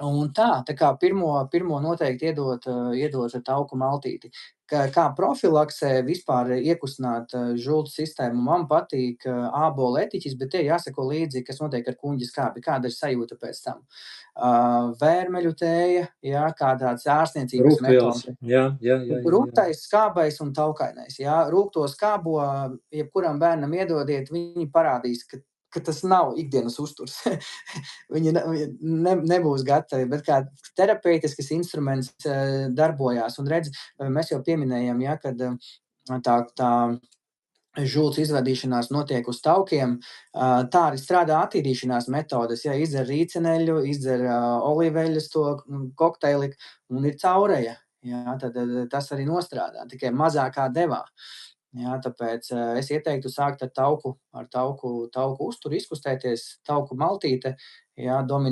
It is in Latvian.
Un tā kā pirmo noteikti iedot tauku maltīti. Kā profilaksē vispār iekustināt žultu sistēmu, man patīk ābolu etiķis, bet te jāseko līdzi, kas notiek ar kuņģa skābi, kāda ir sajūta pēc tam. Vērmeļu tēja, jā, kā tāds ārstniecības Rūgtvielas, metode. jā. Rūgtais, skābais un taukainais, jā. Rūgto skābo, jebkuram bērnam iedodiet, viņi parādīs, ka tas nav ikdienas uzturs. Viņi nebūs gatavi, bet kā terapeitisks instruments darbojās. Un redz, mēs jau pieminējam, ja, kad tā žults izvadīšanās notiek uz taukiem, tā arī strādā attīrīšanās metodes. Ja izdzer rīceneļu, izdzer olīveļas to kokteili un ir caureja. Ja, tad tas arī nostrādā, tikai mazākā devā. Ja, tāpēc es ieteiktu sākt ar tauku uzturu, izkustēties, tauku maltīte, ja,